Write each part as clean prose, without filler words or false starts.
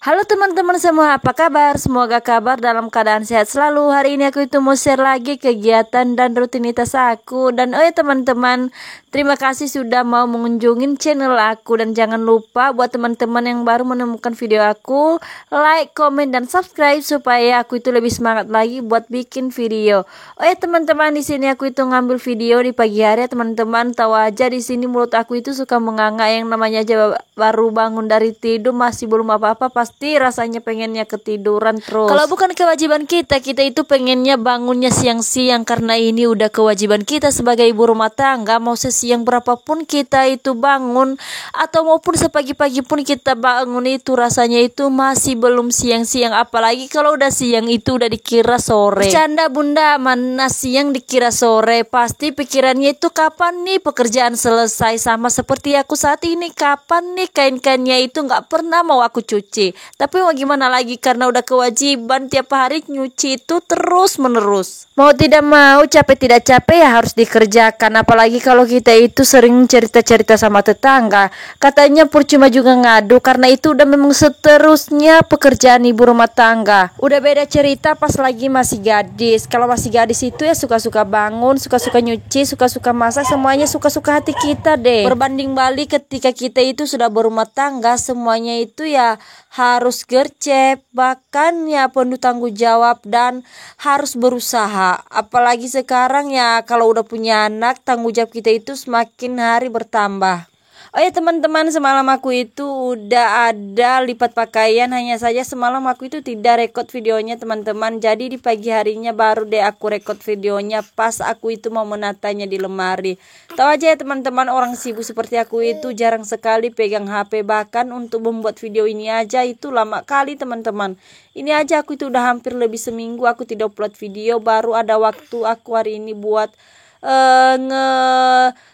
Halo teman-teman semua, apa kabar? Semoga kabar dalam keadaan sehat selalu. Hari ini aku itu mau share lagi kegiatan dan rutinitas aku. Dan oh ya teman-teman, terima kasih sudah mau mengunjungi channel aku. Dan jangan lupa buat teman-teman yang baru menemukan video aku, like, komen, dan subscribe supaya aku itu lebih semangat lagi buat bikin video. Oh ya teman-teman, di sini aku itu ngambil video di pagi hari ya teman-teman. Tahu aja di sini mulut aku itu suka menganga, yang namanya aja baru bangun dari tidur masih belum apa-apa pasti rasanya pengennya ketiduran terus. Kalau bukan kewajiban kita itu pengennya bangunnya siang-siang, karena ini udah kewajiban kita sebagai ibu rumah tangga. Mau sesiang berapapun kita itu bangun atau maupun sepagi-pagi pun kita bangun, itu rasanya itu masih belum siang-siang, apalagi kalau udah siang itu udah dikira sore. Bercanda bunda, mana siang dikira sore, pasti pikirannya itu kapan nih pekerjaan selesai. Sama seperti aku saat ini, kapan nih kain-kainnya itu nggak pernah mau aku cuci. Tapi mau gimana lagi, karena udah kewajiban tiap hari nyuci itu terus menerus. Mau tidak mau, capek tidak capek ya harus dikerjakan. Apalagi kalau kita itu sering cerita-cerita sama tetangga, katanya percuma juga ngadu, karena itu udah memang seterusnya pekerjaan ibu rumah tangga. Udah beda cerita pas lagi masih gadis. Kalau masih gadis itu ya suka-suka bangun, suka-suka nyuci, suka-suka masak, semuanya suka-suka hati kita deh. Berbanding balik ketika kita itu sudah berumah tangga, semuanya itu ya harus gercep, bahkan ya penuh tanggung jawab dan harus berusaha. Apalagi sekarang ya kalau udah punya anak, tanggung jawab kita itu semakin hari bertambah. Oh ya teman-teman, semalam aku itu udah ada lipat pakaian, hanya saja semalam aku itu tidak record videonya teman-teman. Jadi di pagi harinya baru deh aku record videonya pas aku itu mau menatanya di lemari. Tahu aja ya teman-teman, orang sibuk seperti aku itu jarang sekali pegang HP, bahkan untuk membuat video ini aja itu lama kali teman-teman. Ini aja aku itu udah hampir lebih seminggu aku tidak upload video, baru ada waktu aku hari ini buat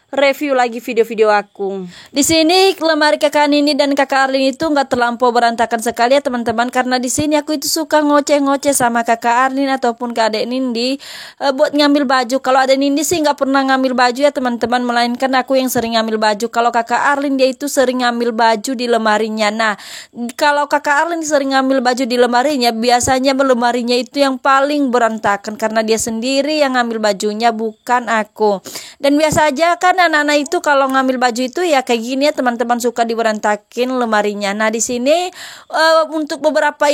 review lagi video-video aku. Di sini lemari kakak Nini dan kakak Arlin itu nggak terlampau berantakan sekali ya teman-teman, karena di sini aku itu suka ngoceh-ngoceh sama kakak Arlin ataupun ke adek Nindi buat ngambil baju. Kalau adek Nindi sih nggak pernah ngambil baju ya teman-teman, melainkan aku yang sering ngambil baju. Kalau kakak Arlin dia itu sering ngambil baju di lemarinya. Nah, kalau kakak Arlin sering ngambil baju di lemarinya, biasanya lemarinya itu yang paling berantakan karena dia sendiri yang ngambil bajunya, bukan aku. Dan biasa aja kan anak-anak itu kalau ngambil baju itu ya kayak gini ya teman-teman, suka diberantakin lemarinya. Nah di sini untuk beberapa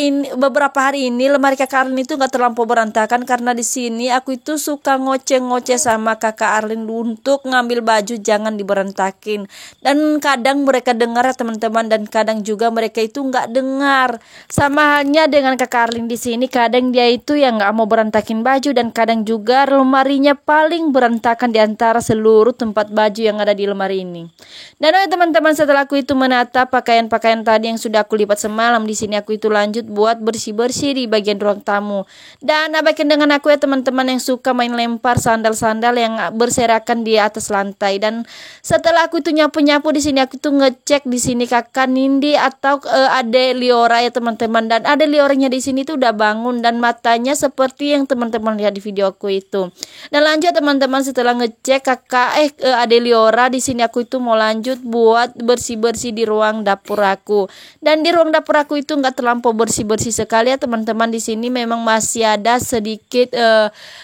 hari ini lemari kakak Arlin itu nggak terlampau berantakan, karena di sini aku itu suka ngoceh-ngoceh sama kakak Arlin untuk ngambil baju jangan diberantakin. Dan kadang mereka dengar ya teman-teman, dan kadang juga mereka itu nggak dengar. Sama halnya dengan kakak Arlin di sini, kadang dia itu yang nggak mau berantakin baju, dan kadang juga lemarinya paling berantakan di antara seluruh tempat baju yang ada di lemari ini. Dan teman-teman, setelah aku itu menata pakaian-pakaian tadi yang sudah aku lipat semalam, di sini aku itu lanjut buat bersih-bersih di bagian ruang tamu. Dan abaikan dengan aku ya teman-teman yang suka main lempar sandal-sandal yang berserakan di atas lantai. Dan setelah aku itu nyapu-nyapu di sini, aku itu ngecek di sini kakak Nindi atau Ade Liora ya teman-teman. Dan Ade Lioranya di sini tuh udah bangun dan matanya seperti yang teman-teman lihat di video aku itu. Dan lanjut teman-teman, setelah ngecek kakak Ade Liora di sini, aku itu mau lanjut buat bersih-bersih di ruang dapur aku. Dan di ruang dapur aku itu nggak terlampau bersih-bersih sekali ya teman-teman. Di sini memang masih ada sedikit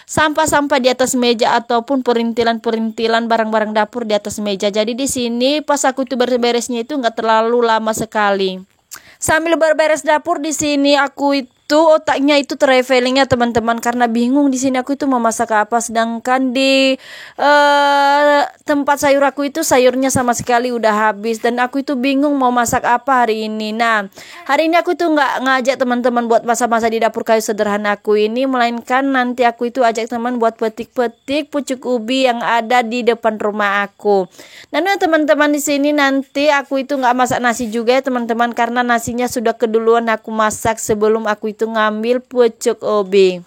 sampah-sampah di atas meja ataupun perintilan-perintilan barang-barang dapur di atas meja. Jadi di sini pas aku itu beres-beresnya itu nggak terlalu lama sekali. Sambil berberes dapur di sini aku itu otaknya itu traveling ya teman-teman, karena bingung di sini aku itu mau masak apa, sedangkan di tempat sayur aku itu sayurnya sama sekali udah habis, dan aku itu bingung mau masak apa hari ini. Nah hari ini aku itu nggak ngajak teman-teman buat masak-masak di dapur kayu sederhana aku ini, melainkan nanti aku itu ajak teman buat petik-petik pucuk ubi yang ada di depan rumah aku. Dan teman-teman, di sini nanti aku itu nggak masak nasi juga ya teman-teman, karena nasinya sudah keduluan aku masak sebelum aku itu ngambil pucuk ubi.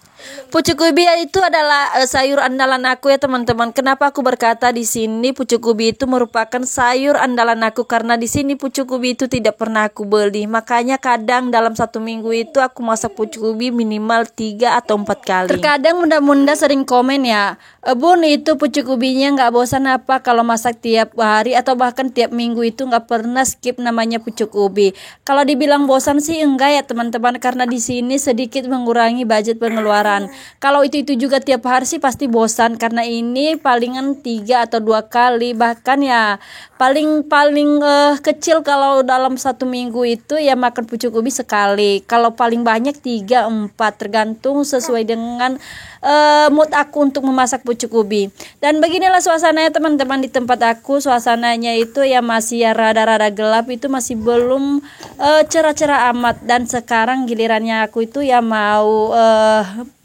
Pucuk ubi itu adalah sayur andalan aku ya teman-teman. Kenapa aku berkata di sini pucuk ubi itu merupakan sayur andalan aku? Karena di sini pucuk ubi itu tidak pernah aku beli. Makanya kadang dalam 1 minggu itu aku masak pucuk ubi minimal 3 atau 4 kali. Terkadang bunda-bunda sering komen ya, Bun itu pucuk ubinya nggak bosan apa kalau masak tiap hari atau bahkan tiap minggu itu nggak pernah skip namanya pucuk ubi. Kalau dibilang bosan sih enggak ya teman-teman, karena di sini sedikit mengurangi budget pengeluaran. Kalau itu juga tiap hari sih pasti bosan, karena ini palingan 3 atau 2 kali, bahkan ya paling kecil kalau dalam 1 minggu itu ya makan pucuk ubi sekali. Kalau paling banyak 3-4 tergantung sesuai dengan mood aku untuk memasak pucuk ubi. Dan beginilah suasananya teman-teman di tempat aku. Suasananya itu ya masih ya rada-rada gelap, itu masih belum cerah-cerah amat. Dan sekarang gilirannya aku itu ya mau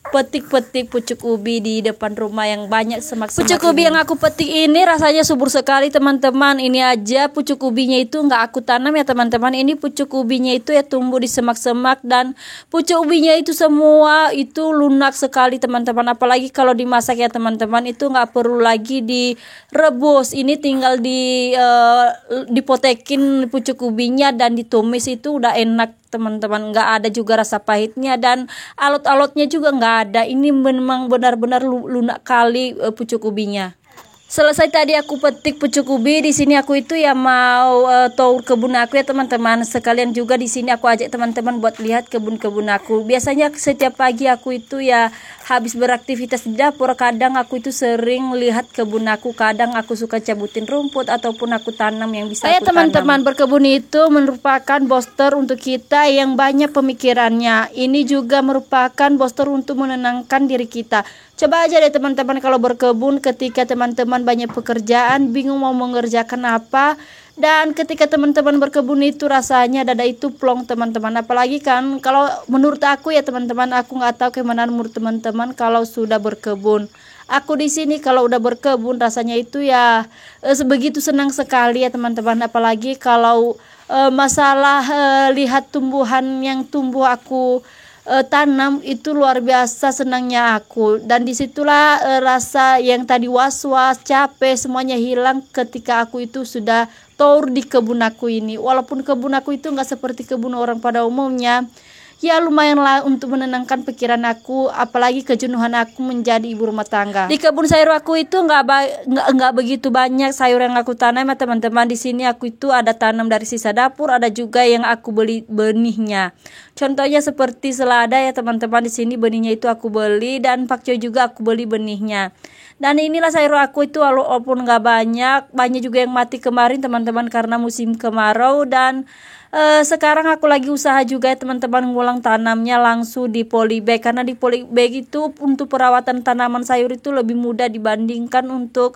petik-petik pucuk ubi di depan rumah yang banyak semak-semak. Pucuk ubi yang aku petik ini rasanya subur sekali teman-teman. Ini aja pucuk ubinya itu nggak aku tanam ya teman-teman. Ini pucuk ubinya itu ya tumbuh di semak-semak, dan pucuk ubinya itu semua itu lunak sekali teman-teman. Apalagi kalau dimasak ya teman-teman, itu nggak perlu lagi direbus. Ini tinggal dipotekin pucuk ubinya dan ditumis, itu udah enak teman-teman. Nggak ada juga rasa pahitnya dan alot-alotnya juga nggak ada. Ini memang benar-benar lunak kali pucuk ubinya. Selesai tadi aku petik pucuk ubi, di sini aku itu ya mau tour kebun aku ya teman-teman. Sekalian juga di sini aku ajak teman-teman buat lihat kebun-kebun aku. Biasanya setiap pagi aku itu ya habis beraktivitas di dapur, kadang aku itu sering lihat kebun aku. Kadang aku suka cabutin rumput ataupun aku tanam yang bisa aku teman-teman, berkebun itu merupakan booster untuk kita yang banyak pemikirannya. Ini juga merupakan booster untuk menenangkan diri kita. Coba aja deh teman-teman kalau berkebun, ketika teman-teman banyak pekerjaan, bingung mau mengerjakan apa, dan ketika teman-teman berkebun itu rasanya dada itu plong teman-teman. Apalagi kan kalau menurut aku ya teman-teman, aku nggak tahu gimana menurut teman-teman kalau sudah berkebun. Aku di sini kalau udah berkebun rasanya itu ya sebegitu senang sekali ya teman-teman. Apalagi kalau masalah lihat tumbuhan yang tumbuh aku tanam, itu luar biasa senangnya aku. Dan disitulah rasa yang tadi was-was, capek, semuanya hilang ketika aku itu sudah tour di kebun aku ini. Walaupun kebun aku itu nggak seperti kebun orang pada umumnya, ya lumayanlah untuk menenangkan pikiran aku, apalagi kejenuhan aku menjadi ibu rumah tangga. Di kebun sayur aku itu nggak begitu banyak sayur yang aku tanam ya teman-teman. Di sini aku itu ada tanam dari sisa dapur, ada juga yang aku beli benihnya. Contohnya seperti selada ya teman-teman, di sini benihnya itu aku beli, dan pakcoy juga aku beli benihnya. Dan inilah sayur aku itu walaupun nggak banyak juga yang mati kemarin teman-teman karena musim kemarau. Dan sekarang aku lagi usaha juga ya teman-teman ngulang tanamnya langsung di polybag, karena di polybag itu untuk perawatan tanaman sayur itu lebih mudah dibandingkan untuk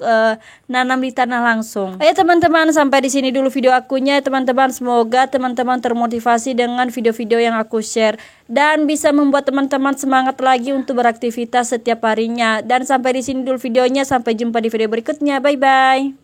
nanam di tanah langsung. Ayo teman-teman, sampai di sini dulu video akunya teman-teman. Semoga teman-teman termotivasi dengan video-video yang aku share dan bisa membuat teman-teman semangat lagi untuk beraktivitas setiap harinya. Dan sampai di sini dulu videonya, sampai jumpa di video berikutnya. Bye bye.